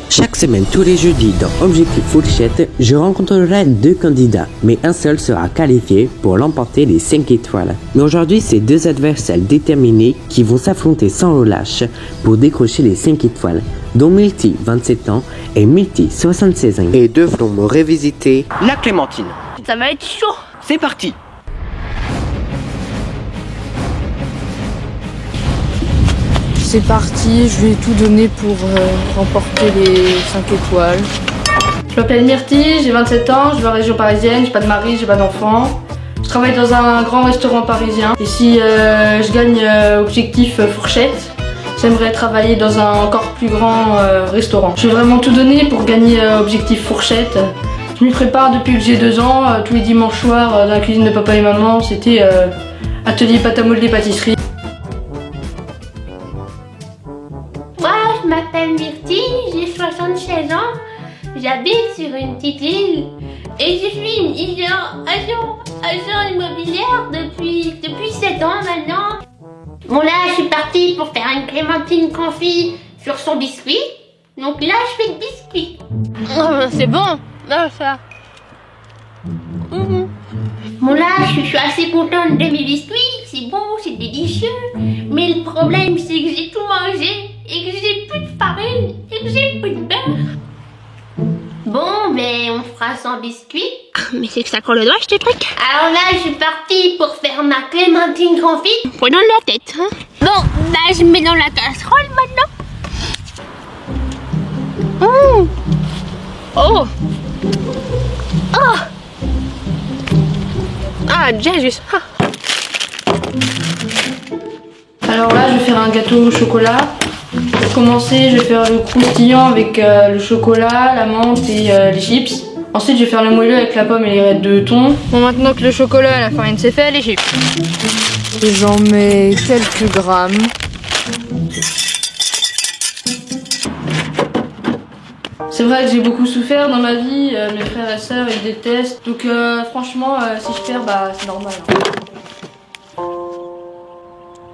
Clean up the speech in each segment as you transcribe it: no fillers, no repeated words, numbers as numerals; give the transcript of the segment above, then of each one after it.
Chaque semaine, tous les jeudis, dans Objectif Fourchette, je rencontrerai 2 candidats, mais un seul sera qualifié pour l'emporter les 5 étoiles. Mais aujourd'hui, c'est 2 adversaires déterminés qui vont s'affronter sans relâche pour décrocher les 5 étoiles, dont Milty, 27 ans, et Milty, 76 ans, et devront me revisiter la Clémentine. Ça va être chaud. C'est parti! C'est parti, je vais tout donner pour remporter les 5 étoiles. Je m'appelle Myrtille, j'ai 27 ans, je vis en région parisienne, j'ai pas de mari, j'ai pas d'enfant. Je travaille dans un grand restaurant parisien. Et si je gagne Objectif Fourchette, j'aimerais travailler dans un encore plus grand restaurant. Je vais vraiment tout donner pour gagner Objectif Fourchette. Je m'y prépare depuis que j'ai 2 ans. Tous les dimanches soirs dans la cuisine de papa et maman, c'était atelier pâte à modeler pâtisserie. Moi, je m'appelle Myrtille, j'ai 76 ans. J'habite sur une petite île et je suis une agent immobilière depuis 7 ans maintenant. Bon là, je suis partie pour faire une clémentine confit sur son biscuit. Donc là, je fais le biscuit. Oh, c'est bon, là, ça. Bon là, je suis assez contente de mes biscuits. C'est bon, c'est délicieux. Mais le problème, c'est que j'ai tout mangé et que j'ai plus de farine et que j'ai plus de beurre. Bon, ben on fera sans biscuit. Mais c'est que ça colle le doigt, ce truc. Alors là, je suis partie pour faire ma clémentine confite. Prenons la tête, hein. Bon, là, je mets dans la casserole maintenant. Oh. Oh. Ah, Jésus. Alors là, je vais faire un gâteau au chocolat. Pour commencer, je vais faire le croustillant avec le chocolat, la menthe et les chips. Ensuite, je vais faire le moelleux avec la pomme et les raies de thon. Bon, maintenant que le chocolat et la farine c'est fait, les chips. Et j'en mets quelques grammes. C'est vrai que j'ai beaucoup souffert dans ma vie. Mes frères et sœurs, ils détestent. Donc franchement, si je perds, bah c'est normal.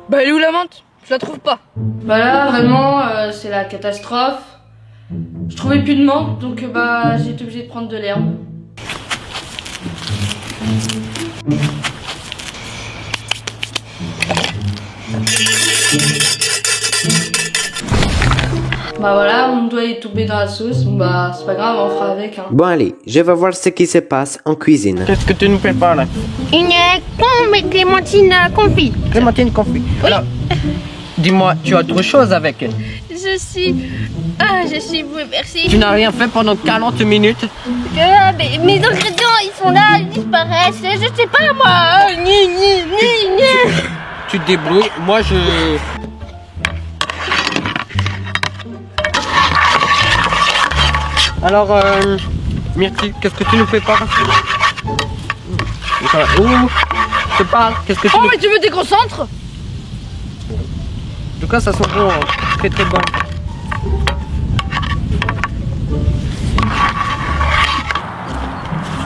Bah, elle est où la menthe? Je la trouve pas. Bah là, vraiment, c'est la catastrophe. Je trouvais plus de menthe, donc bah j'ai été obligée de prendre de l'herbe. Bah voilà, mon doigt est tombé dans la sauce. Bon bah c'est pas grave, on fera avec. Hein. Bon allez, je vais voir ce qui se passe en cuisine. Qu'est-ce que tu nous prépares là? Une clémentine confit. Clémentine confit. Oui. Alors, dis-moi, tu as autre chose avec elle? Je suis bouleversée. Tu n'as rien fait pendant 40 minutes? Mais mes ingrédients, ils sont là, ils disparaissent. Je sais pas moi. Tu te débrouilles. Moi, je... Alors, Myrtille, qu'est-ce que tu nous prépares? Je te parle, qu'est-ce que tu Oh, nous... mais tu me déconcentres? En tout cas, ça sent bon, hein. Très très bon.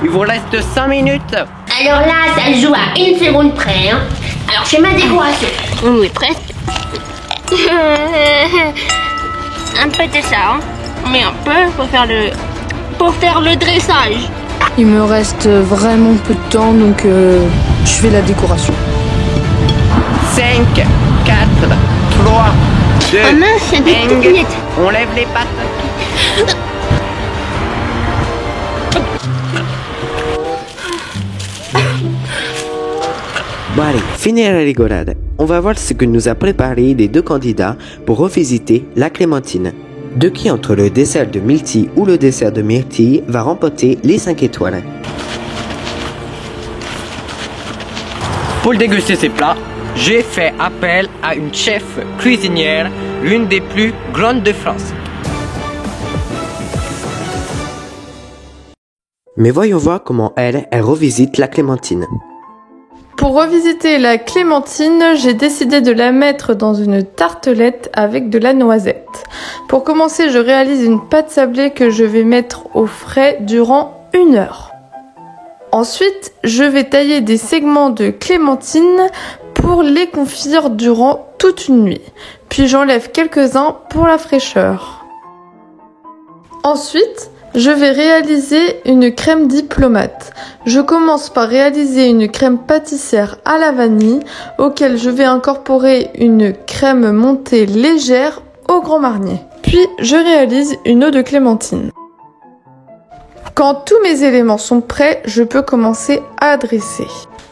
Il vous reste 5 minutes. Alors là, ça se joue à 1 seconde près. Hein. Alors, je fais ma décoration. Oui, presque. Un peu de ça, hein. Mais un peu pour faire le dressage. Il me reste vraiment peu de temps, donc je fais la décoration. 5, 4, 3, 2, Oh mince, il y a des petites miettes. on lève les pattes. Bon allez, fini la rigolade. On va voir ce que nous a préparé les 2 candidats pour revisiter la Clémentine. De qui entre le dessert de Milty ou le dessert de Myrtille va remporter les 5 étoiles. Pour déguster ces plats, j'ai fait appel à une chef cuisinière, l'une des plus grandes de France. Mais voyons voir comment elle revisite la Clémentine. Pour revisiter la clémentine, j'ai décidé de la mettre dans une tartelette avec de la noisette. Pour commencer, je réalise une pâte sablée que je vais mettre au frais durant 1 heure. Ensuite, je vais tailler des segments de clémentine pour les confire durant toute une nuit. Puis j'enlève quelques-uns pour la fraîcheur. Ensuite, je vais réaliser une crème diplomate. Je commence par réaliser une crème pâtissière à la vanille, auquel je vais incorporer une crème montée légère au Grand Marnier. Puis, je réalise une eau de clémentine. Quand tous mes éléments sont prêts, je peux commencer à dresser.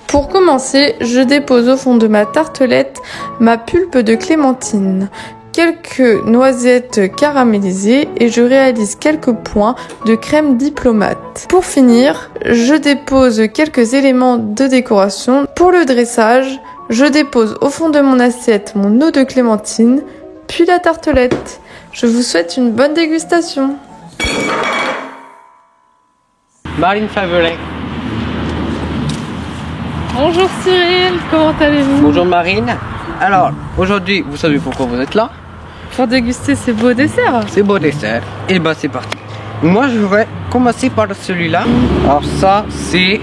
Pour commencer, je dépose au fond de ma tartelette ma pulpe de clémentine, quelques noisettes caramélisées et je réalise quelques points de crème diplomate. Pour finir, je dépose quelques éléments de décoration. Pour le dressage, je dépose au fond de mon assiette mon eau de clémentine, puis la tartelette. Je vous souhaite une bonne dégustation. Marine Favelet. Bonjour Cyril, comment allez-vous? Bonjour Marine. Alors, aujourd'hui, vous savez pourquoi vous êtes là? Pour déguster ces beaux desserts. C'est beau dessert. Et ben c'est parti. Moi je vais commencer par celui-là. Alors ça c'est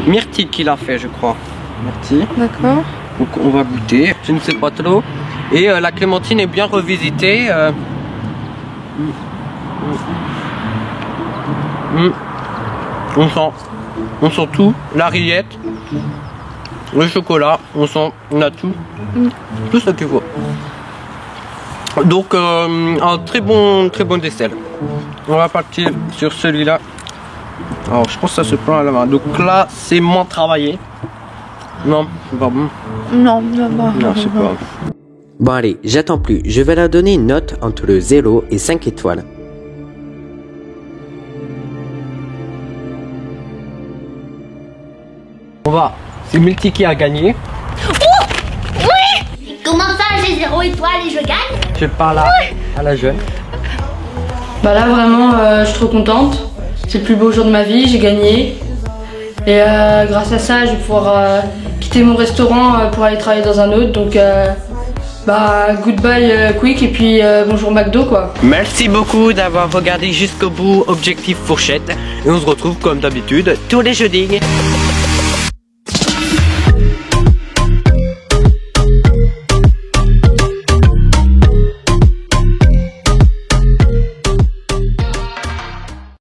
Myrtille qui l'a fait je crois. Myrtille. D'accord. Donc on va goûter. Je ne sais pas trop. Et la clémentine est bien revisitée. On sent tout. La rillette. Le chocolat. On a tout. Tout ce qu'il faut. Donc un très bon dessert. On va partir sur celui-là. Alors je pense que ça se prend à la main. Donc là c'est moins travaillé. Non, c'est pas bon. Non, c'est pas bon. Bon allez, j'attends plus, je vais leur donner une note entre 0 et 5 étoiles. On va, c'est Myrtille qui a gagné. Comment ça, j'ai 0 étoile et je gagne? Je parle à la jeune. Bah là vraiment je suis trop contente. C'est le plus beau jour de ma vie, j'ai gagné. Et grâce à ça je vais pouvoir quitter mon restaurant pour aller travailler dans un autre. Donc bah goodbye Quick et puis bonjour McDo quoi. Merci beaucoup d'avoir regardé jusqu'au bout Objectif Fourchette. Et on se retrouve comme d'habitude tous les jeudis.